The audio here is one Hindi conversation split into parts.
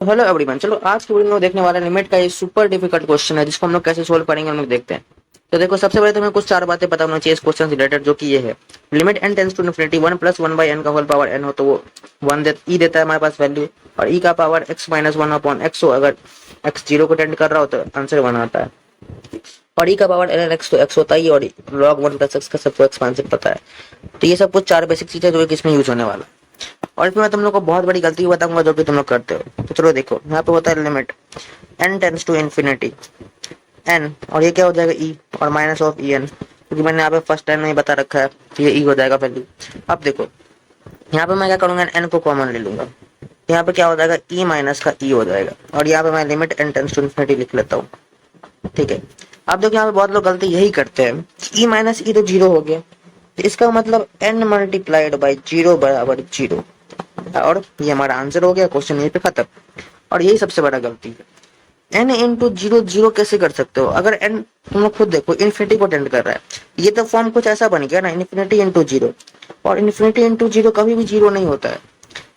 हेलो एवरीवन, चलो आज की वीडियो में देखने वाला लिमिट का ये सुपर डिफिकल्ट क्वेश्चन है जिसको हम लोग कैसे सोल्व करेंगे हम लोग देखते हैं। तो देखो, सबसे पहले तुम्हें कुछ चार बातें पता होना चाहिए इस क्वेश्चन से रिलेटेड, जो कि ये है limit n tends to infinity 1 plus 1 by n का होल पावर n हो तो वो 1 ई देता है हमारे पास वैल्यू, और e का power x minus 1 upon x हो, अगर x 0 को टेंड कर रहा हो तो आंसर 1 आता है, और e का पावर ln x तो x होता ही, और log 1 प्लस x का सबको एक्सपेंसिव पता है। तो ये सब कुछ चार बेसिक चीजें जो कि इसमें यूज होने वाला है। और इसमें मैं तुम लोग को बहुत बड़ी गलती बताऊंगा जो कि तुम लोग करते हो। तो चलो देखो, यहाँ पे होता है limit n tends to infinity n, और ये क्या हो जाएगा e और माइनस ऑफ ई एन, क्योंकि मैंने यहाँ पे फर्स्ट टाइम नहीं बता रखा है तो ये e हो जाएगा वैल्यू। अब देखो यहाँ पे मैं क्या करूंगा, n को कॉमन ले लूंगा, यहाँ पे क्या हो जाएगा e माइनस का e हो जाएगा, और यहाँ पे मैं limit n tends to infinity लिख लेता हूँ। ठीक है, अब देखो यहाँ पे बहुत लोग गलती यही करते हैं, e माइनस ई तो जीरो हो गया, तो इसका मतलब n मल्टीप्लाइड बाई जीरो बराबर जीरो, और ये हमारा आंसर हो गया, क्वेश्चन यहीं पे खत्म। और यही सबसे बड़ा गलती है, n इंटू जीरो जीरो कैसे कर सकते हो, अगर n तुम लोग खुद देखो इन्फिनिटी को टेंड कर रहा है, ये तो फॉर्म कुछ ऐसा बन गया ना, इन्फिनिटी इंटू जीरो, और इन्फिनिटी इंटू जीरो कभी भी जीरो नहीं होता है,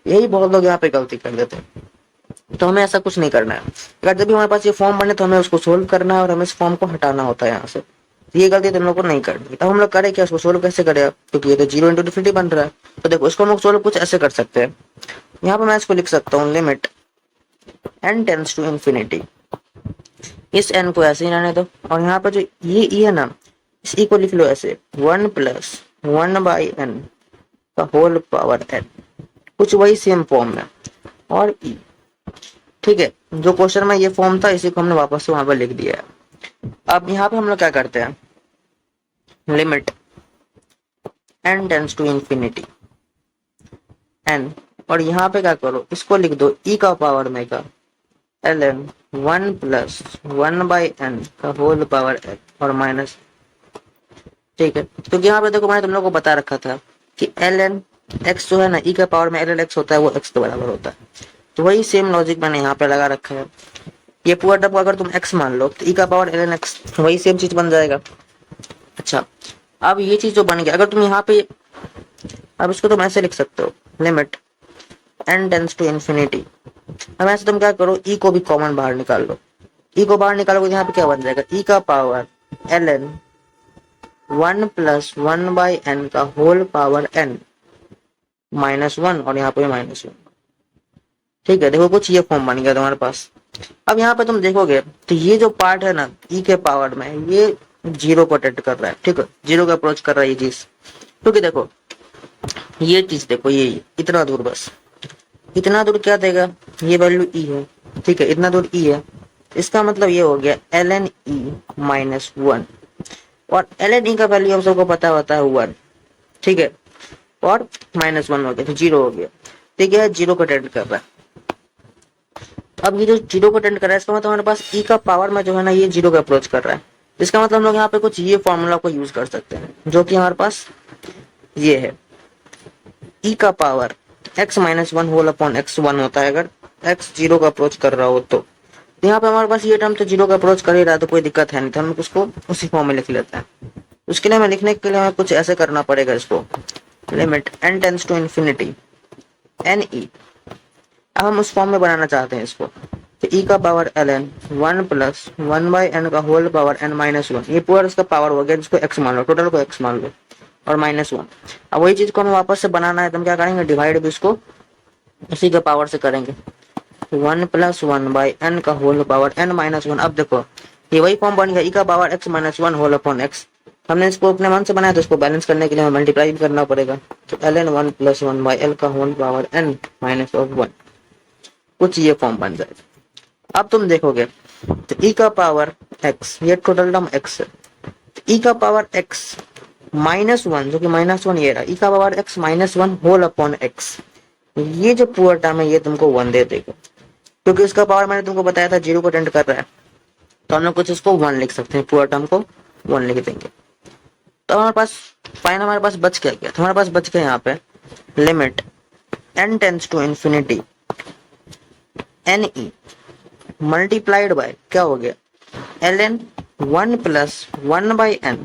यही बहुत लोग यहाँ पे गलती कर देते हैं। तो हमें ऐसा कुछ नहीं करना है, अगर जब भी हमारे पास ये फॉर्म बने तो हमें उसको सोल्व करना है, और हमें इस फॉर्म को हटाना होता है यहाँ से। ये गलती तुम लोग को नहीं करनी। तब हम लोग करें क्या, उसको सोल्व कैसे करें, क्योंकि ये तो जीरो इंटू इन्फिनिटी बन रहा है। तो देखो, इसको हम लोग सोल्व कुछ ऐसे कर सकते हैं, यहाँ पे मैं इसको लिख सकता हूँ limit n tends to infinity, इस n को ऐसे ही रहने दो, और यहाँ पे जो ये e है ना, इस e को लिख लो ऐसे 1 प्लस 1 बाई n का होल पावर n, कुछ वही सेम फॉर्म में, और e। ठीक है, जो क्वेश्चन में ये फॉर्म था इसी को हमने वापस से वहां पर लिख दिया है। अब यहाँ पे हम लोग क्या करते हैं, limit n tends to infinity n, और यहाँ पे क्या करो, इसको लिख दो e का पावर में का ln 1 प्लस 1 बाई n का होल पावर n और माइनस। ठीक है, क्योंकि यहाँ पे देखो मैंने तुम लोग को बता रखा था कि ln x जो है ना, e का पावर में ln x होता है, वो x के बराबर होता है, तो वही सेम लॉजिक मैंने यहाँ पे लगा रखा है। ये पूरा टर्म को अगर तुम x मान लो तो e का पावर ln x वही सेम चीज बन जाएगा। अच्छा, अब ये चीज जो बन गया, अगर तुम यहाँ पे, अब इसको तुम ऐसे लिख सकते हो limit n tends to infinity. अब ऐसे तुम क्या करो, e को भी कॉमन बाहर निकाल लो, e को बाहर निकालोगे यहाँ पे क्या बन जाएगा, e का power ln 1 plus 1 by n का होल पावर n माइनस 1, और यहाँ पे माइनस 1। ठीक है, देखो कुछ ये फॉर्म बन गया तुम्हारे पास। अब यहाँ पे तुम देखोगे तो ये जो पार्ट है ना e के पावर में, ये जीरो को अटेंड कर रहा है। ठीक है, जीरो का अप्रोच कर रहा है ये चीज, क्योंकि देखो ये चीज देखो, ये इतना दूर, बस इतना दूर क्या देगा, ये वैल्यू e है। ठीक है, इतना दूर e है, इसका मतलब ये हो गया ln e माइनस 1, और ln e का वैल्यू हम सबको पता होता है 1। ठीक है, और माइनस 1 हो गया तो जीरो हो गया। ठीक है, जीरो को अटेंड कर रहा है। अब ये जो जीरो को अटेंड कर रहा है, इसका मतलब हमारे पास e का पावर में जो है ना, ये जीरो का अप्रोच कर रहा है। इसका मतलब हम लोग यहाँ पे कुछ ये फॉर्मूला को यूज कर सकते हैं, जो कि हमारे पास ये है, e का power x minus 1 whole upon x 1 होता है, अगर x जीरो का अप्रोच कर रहा हो तो। यहाँ पे हमारे पास ये टर्म तो जीरो का अप्रोच कर ही रहा है, तो कोई दिक्कत है नहीं, तो हम उसको उसी फॉर्म में लिख लेते हैं। उसके लिए हमें लिखने के लिए हमें कुछ ऐसे करना पड़ेगा, इसको limit n tends to infinity n e। अब हम उस फॉर्म में बनाना चाहते हैं इसको, तो e का power ln 1 plus 1 by n का होल पावर n माइनस 1, ये पूरा इसका पावर हो गया, जिसको x मान लो, टोटल को x मान लो, और माइनस 1। अब वही चीज को हमें वापस से बनाना है, तो हम क्या करेंगे, डिवाइड भी इसको उसी के पावर से करेंगे, 1 प्लस 1 बाई n का होल पावर n माइनस 1। अब देखो ये वही फॉर्म बन गया, e का power x minus 1 whole upon x। हमने इसको अपने मन से बनाया, तो इसको बैलेंस करने के लिए हमें मल्टीप्लाई भी करना पड़ेगा, तो ln 1 प्लस 1 बाई l का whole power n minus of 1, कुछ ये फॉर्म बन जाएगा। अब तुम देखोगे तो e का पावर x, ये टोटल टर्म x है, e का पावर x माइनस 1, जो कि माइनस 1 ये रहा, e का power x minus 1 whole upon x, ये जो पूरा टर्म है ये तुमको 1 दे देगा, क्योंकि इसका पावर मैंने तुमको बताया था जीरो को अटेंड कर रहा है, तो हम लोग कुछ इसको 1 लिख सकते हैं, पूरा टर्म को 1 लिख देंगे। तो हमारे पास फाइन, हमारे पास बच क्या गया, तो हमारे पास बच गया यहाँ पे limit n tends to infinity n e multiplied by क्या हो गया, ln 1 प्लस 1 बाई n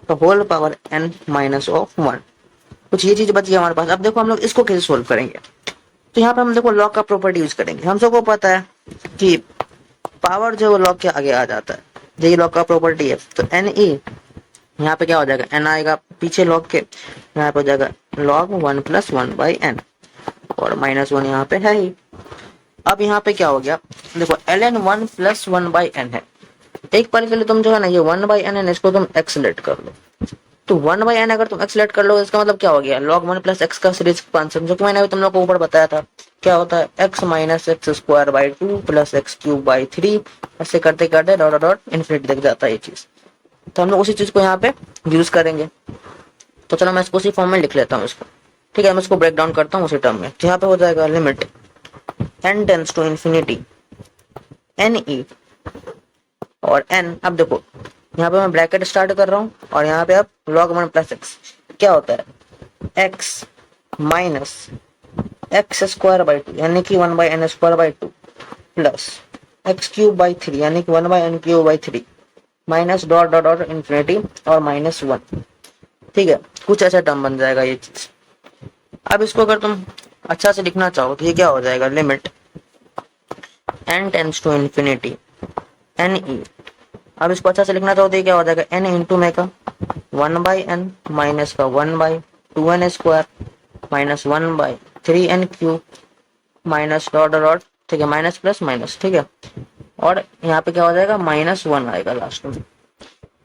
का whole power n minus of 1, कुछ ये चीज बच गई हमारे पास। अब देखो हम लोग इसको कैसे सोल्व करेंगे, तो यहाँ पे हम देखो लॉग का प्रॉपर्टी यूज करेंगे। हम सबको पता है कि पावर जो है वो लॉग के आगे आ जाता है, यही लॉग का प्रॉपर्टी है। तो एन ई यहाँ पे क्या हो जाएगा, एन आएगा पीछे लॉग के, यहाँ पे हो जाएगा लॉग 1 + 1/n और -1 यहाँ पे है ही। अब यहाँ पे क्या हो गया, देखो ln 1 + 1/n है। एक बार के लिए तुम जो है ना ये 1/n है, इसको तुम एक्सलेट कर लो। तो 1/n अगर तुम एक्सलेट कर लो, इसका मतलब क्या हो गया, log 1 + x का सीरीज एक्सपांशन, जो कि मैंने अभी तुम लोग को ऊपर बताया था। क्या होता है, x - x² + x³/3, ऐसे करते करते डॉट डॉट इन्फिनिटी तक जाता है ये चीज। तो हम लोग उसी चीज को यहाँ पे यूज करेंगे। तो चलो मैं इसको उसी फॉर्म में लिख लेता हूँ इसको, ठीक है। मैं इसको ब्रेक डाउन करता हूँ उसी टर्म में। यहाँ पे हो जाएगा limit n tends to infinity n e और n, अब देखो यहाँ पे मैं ब्रैकेट स्टार्ट कर रहा हूँ और यहाँ पे अब log 1 + x क्या होता है, x - x²/2 यानी कि 1/n²/2 प्लस x³/3 यानी कि 1/n³/3 minus dot dot dot infinity और -1, ठीक है। कुछ ऐसा टर्म बन जाएगा ये चीज। अब इसको अगर तुम अच्छा से लिखना चाहो तो ये क्या हो जाएगा, limit n tends to infinity n e. अब इसको अच्छा से लिखना चाहो तो ये क्या हो जाएगा, n इंटू में का 1/n माइनस का 1/2n² minus 1/3n³ minus dot dot, ठीक है, माइनस प्लस माइनस, ठीक है। और यहाँ पे क्या हो जाएगा, -1 आएगा लास्ट में।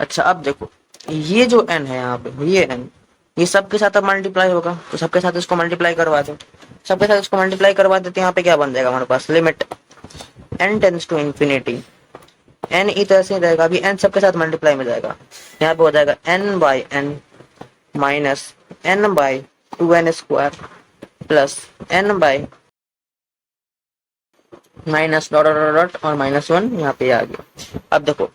अच्छा अब देखो ये जो n है यहाँ पे, ये n ये सबके साथ अब मल्टीप्लाई होगा, तो सबके साथ इसको मल्टीप्लाई करवा दो, सबके साथ इसको मल्टीप्लाई करवा देते। यहाँ पे क्या बन जाएगा हमारे पास, limit n tends to infinity n ई तरह से रहेगा, अभी n सबके साथ मल्टीप्लाई में जाएगा। यहाँ पे हो जाएगा n/n minus n/2n² plus n/ minus dot dot dot और -1 यहाँ पे आ गया। अब देखो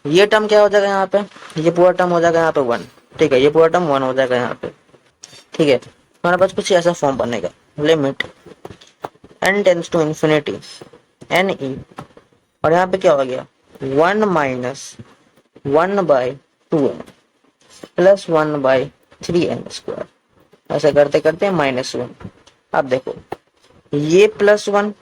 ये टर्म क्या हो जाएगा यहाँ पे, ये पूरा टर्म हो जाएगा यहाँ पे 1, ठीक है, ये पूरा टर्म 1 हो जाएगा यहाँ पे, ठीक है। हमारे पास कुछ ऐसा फॉर्म बनेगा, limit n tends to infinity n e और यहाँ पे क्या हो गया 1 - 1/2n प्लस 1/3n², ऐसे करते करते -1। अब देखो ये +1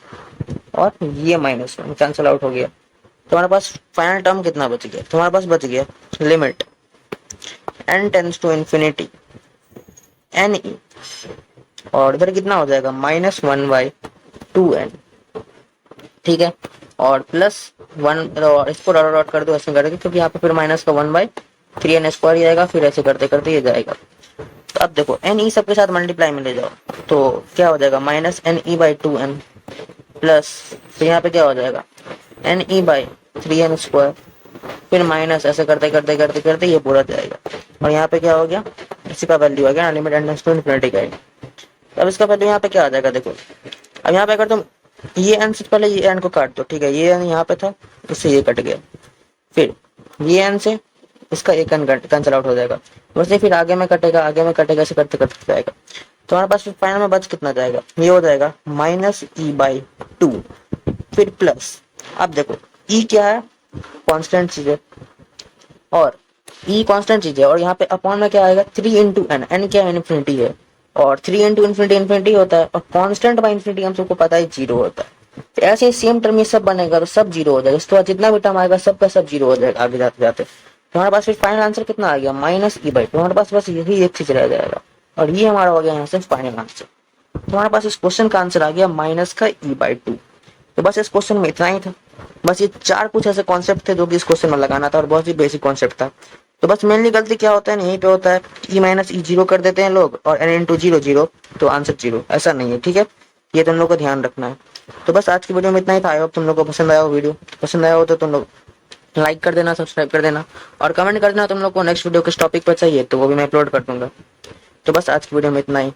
और ये -1 कैंसिल आउट हो गया, तो हमारे पास फाइनल टर्म कितना बच गया, तो हमारे पास बच गया limit n tends to infinity n e और इधर कितना हो जाएगा -1/2n, ठीक है, और +1 और इसको डॉट डॉट कर दो ऐसे करके, क्योंकि यहाँ पे फिर माइनस का 1/3n² ही आएगा, फिर ऐसे करते करते ये जाएगा। तो अब देखो n ई सबके साथ मल्टीप्लाई में ले जाओ तो क्या हो जाएगा -ne/2n प्लस, फिर यहाँ पे क्या हो जाएगा ne/3n², फिर माइनस, ऐसे करते करते करते करते ये पूरा जाएगा। और यहाँ पे क्या हो गया, इसी का वैल्यू आ गया limit n tends to infinity का। अब इसका वैल्यू यहाँ पे क्या आ जाएगा, देखो अब यहाँ पे अगर तुम ये n से पहले ये n को काट दो, ठीक है, ये n यहाँ पे था, इससे ये कट गया, फिर ये n से इसका एक n कैंसिल आउट हो जाएगा, वैसे फिर आगे में कटेगा, आगे में कटेगा, ऐसे करते करते जाएगा। तो हमारे पास फाइनल में बच कितना जाएगा, ये हो जाएगा -e/2 फिर प्लस, अब देखो e क्या है, कांस्टेंट चीज है और e कांस्टेंट चीज है, और यहाँ पे अपॉन में क्या आएगा 3 × n, n क्या है, इन्फिनिटी है, और 3 × इन्फिनिटी इन्फिनिटी होता है, और कांस्टेंट बाय इन्फिनिटी हम सबको पता है 0 होता है। तो ऐसे ही सेम टर्म ये सब बनेगा तो सब 0 हो जाएगा, इसके बाद जितना भी टर्म आएगा सबका सब 0 हो जाएगा आगे जाते जाते। तो हमारे पास फिर फाइनल आंसर कितना आ गया -e/2, हमारे पास बस यही एक चीज रह जाएगा और ये हमारा हो गया यहाँ से फाइनल आंसर। तो हमारे पास इस क्वेश्चन का आंसर आ गया -e/2। तो बस इस क्वेश्चन में इतना ही था, बस ये 4 कुछ ऐसे कॉन्सेप्ट थे जो कि इस क्वेश्चन में लगाना था और बहुत ही बेसिक कॉन्सेप्ट था। तो बस मेनली गलती क्या होता है, यहीं पे होता है e - e0 कर देते हैं लोग और n × 0 0 तो आंसर 0, ऐसा नहीं है, ठीक है, ये तुम लोग को ध्यान रखना है। तो बस आज की वीडियो में इतना ही था। आई होप तुम लोग को पसंद आया हो, वीडियो पसंद आया हो तो तुम लोग लाइक कर देना, सब्सक्राइब कर देना और कमेंट कर देना तुम लोग को नेक्स्ट वीडियो किस टॉपिक पर चाहिए, तो वो भी मैं अपलोड कर दूंगा। तो बस आज की वीडियो में इतना ही।